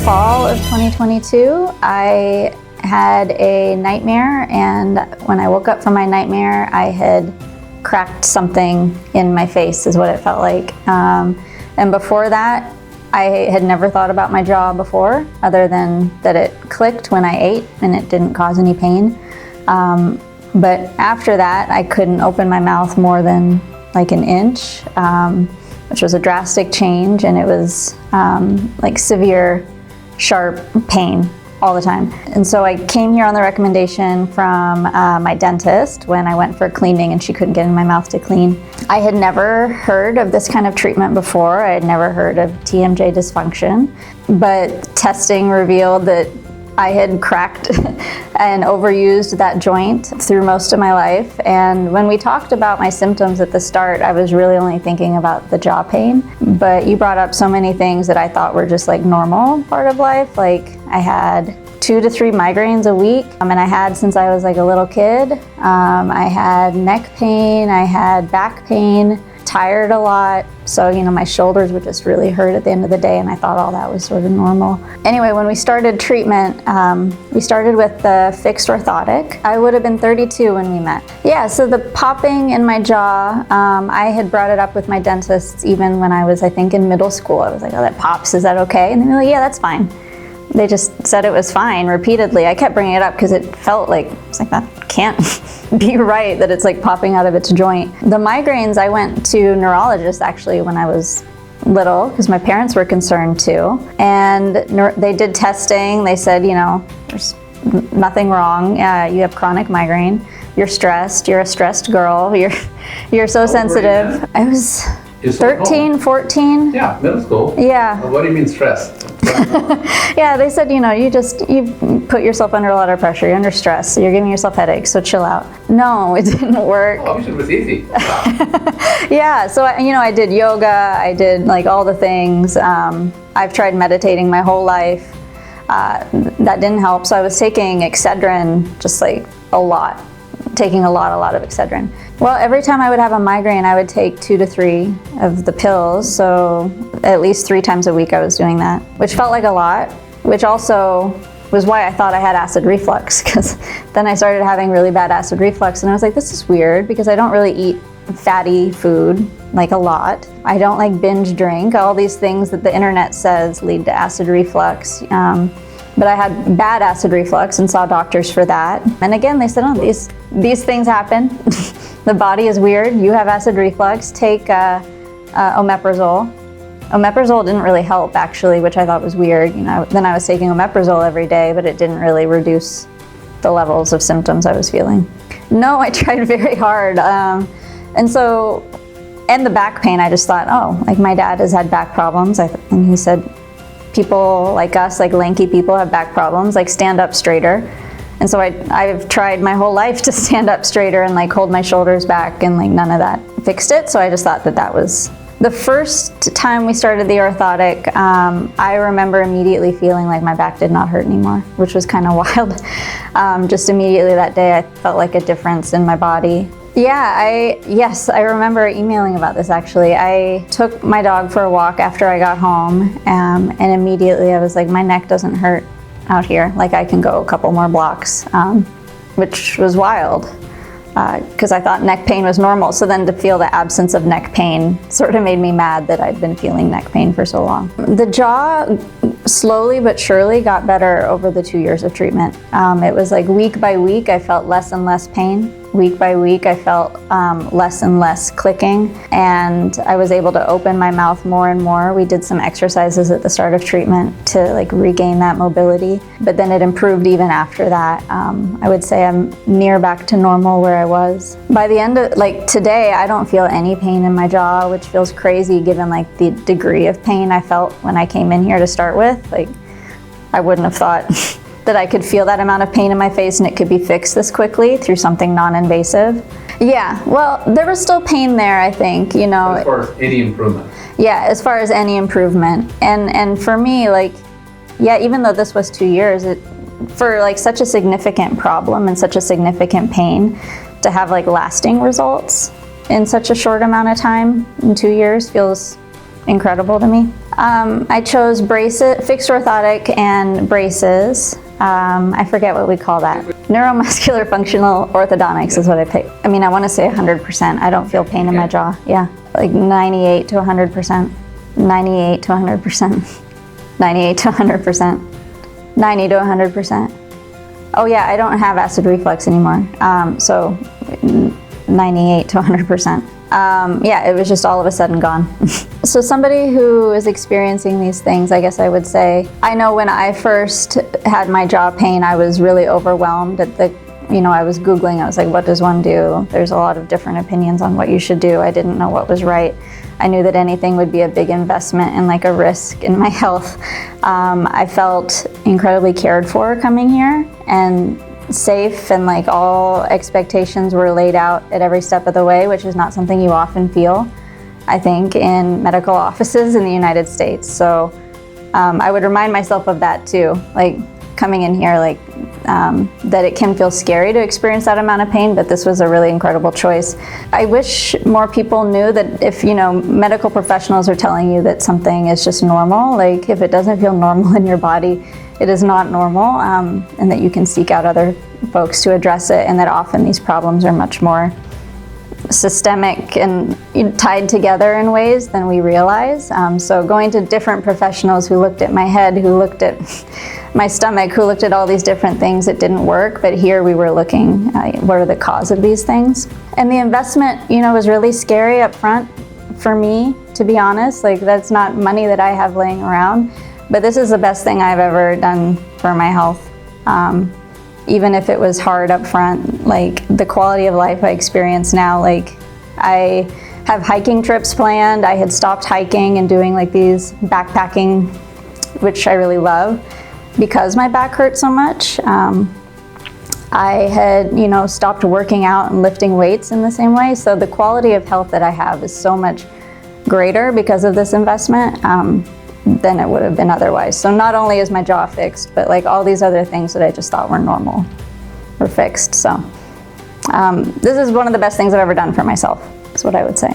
fall of 2022, I had a nightmare, and when I woke up from my nightmare, I had cracked something in my face, is what it felt like. And before that, I had never thought about my jaw before, other than that it clicked when I ate and it didn't cause any pain. But after that, I couldn't open my mouth more than like an inch, which was a drastic change, and it was like severe, sharp pain all the time. And so I came here on the recommendation from my dentist when I went for cleaning and she couldn't get in my mouth to clean. I had never heard of this kind of treatment before. I had never heard of TMJ dysfunction, but testing revealed that I had cracked and overused that joint through most of my life. And when we talked about my symptoms at the start, I was really only thinking about the jaw pain. But you brought up so many things that I thought were just like normal part of life. Like I had 2 to 3 migraines a week, and I had since I was like a little kid. I had neck pain, I had back pain, tired a lot. So, my shoulders would just really hurt at the end of the day, and I thought all that was sort of normal. Anyway, when we started treatment, we started with the fixed orthotic. I would have been 32 when we met. Yeah, so the popping in my jaw, I had brought it up with my dentists even when I was, I think, in middle school. I was like, oh, that pops, is that okay? And they were like, yeah, that's fine. They just said it was fine repeatedly. I kept bringing it up because it felt like, it's like, that can't be right, that it's like popping out of its joint. The migraines, I went to neurologists actually when I was little because my parents were concerned too. And they did testing. They said, there's nothing wrong. You have chronic migraine. You're stressed. You're a stressed girl. You're so sensitive. I was 13, 14. Yeah, middle school. Yeah. Well, what do you mean stressed? Yeah, they said, you put yourself under a lot of pressure, you're under stress, so you're giving yourself headaches, so chill out. No, it didn't work. Oh, it was easy. Wow. Yeah, so I did yoga, I did like all the things. I've tried meditating my whole life. That didn't help, so I was taking Excedrin, just like a lot. Taking a lot of Excedrin. Well, every time I would have a migraine, I would take 2 to 3 of the pills. So at least 3 times a week I was doing that, which felt like a lot, which also was why I thought I had acid reflux, because then I started having really bad acid reflux, and I was like, this is weird, because I don't really eat fatty food like a lot. I don't like binge drink, all these things that the internet says lead to acid reflux. But I had bad acid reflux and saw doctors for that. And again, they said, oh, these things happen. The body is weird. You have acid reflux. Take omeprazole. Omeprazole didn't really help, actually, which I thought was weird. Then I was taking omeprazole every day, but it didn't really reduce the levels of symptoms I was feeling. No, I tried very hard. And the back pain, I just thought, oh, like my dad has had back problems. And he said, people like us, like lanky people, have back problems, like stand up straighter. And so I've tried my whole life to stand up straighter and like hold my shoulders back, and like none of that fixed it. So I just thought that was the first time we started the orthotic. I remember immediately feeling like my back did not hurt anymore, which was kind of wild. Just immediately that day, I felt like a difference in my body. Yeah, I remember emailing about this actually. I took my dog for a walk after I got home, and immediately I was like, my neck doesn't hurt out here. Like I can go a couple more blocks, which was wild because I thought neck pain was normal. So then to feel the absence of neck pain sort of made me mad that I'd been feeling neck pain for so long. The jaw slowly but surely got better over the 2 years of treatment. It was like week by week I felt less and less pain. Week by week I felt less and less clicking, and I was able to open my mouth more and more. We did some exercises at the start of treatment to like regain that mobility, but then it improved even after that. I would say I'm near back to normal where I was. By the end of like today, I don't feel any pain in my jaw, which feels crazy given like the degree of pain I felt when I came in here to start with. Like I wouldn't have thought that I could feel that amount of pain in my face and it could be fixed this quickly through something non-invasive. Yeah, well, there was still pain there, I think, As far as any improvement. Yeah, as far as any improvement. And for me, like, yeah, even though this was 2 years, for like such a significant problem and such a significant pain, to have like lasting results in such a short amount of time, in 2 years, feels incredible to me. I chose braces, fixed orthotic and braces. I forget what we call that. Neuromuscular functional orthodontics is what I picked. I mean, I want to say 100%. I don't feel pain in my jaw. Yeah, like 98 to 100%. 98 to 100%. 98 to 100%. 90 to 100%. Oh yeah, I don't have acid reflux anymore. So 98 to 100%. Yeah, it was just all of a sudden gone. So somebody who is experiencing these things, I guess I would say, I know when I first had my jaw pain, I was really overwhelmed at I was Googling, I was like, what does one do? There's a lot of different opinions on what you should do. I didn't know what was right. I knew that anything would be a big investment and like a risk in my health. I felt incredibly cared for coming here and safe, and like all expectations were laid out at every step of the way, which is not something you often feel, I think, in medical offices in the United States. So I would remind myself of that too, like coming in here, like that it can feel scary to experience that amount of pain, but this was a really incredible choice. I wish more people knew that if, medical professionals are telling you that something is just normal, like if it doesn't feel normal in your body, it is not normal, and that you can seek out other folks to address it, and that often these problems are much more systemic and tied together in ways than we realize. So going to different professionals who looked at my head, who looked at my stomach, who looked at all these different things, it didn't work, but here we were looking what are the cause of these things. And the investment, was really scary up front for me, to be honest. Like, that's not money that I have laying around, but this is the best thing I've ever done for my health. Even if it was hard up front, like the quality of life I experience now, like I have hiking trips planned. I had stopped hiking and doing like these backpacking, which I really love, because my back hurt so much. I had, stopped working out and lifting weights in the same way. So the quality of health that I have is so much greater because of this investment than it would have been otherwise. So not only is my jaw fixed, but like all these other things that I just thought were normal were fixed. So this is one of the best things I've ever done for myself, is what I would say.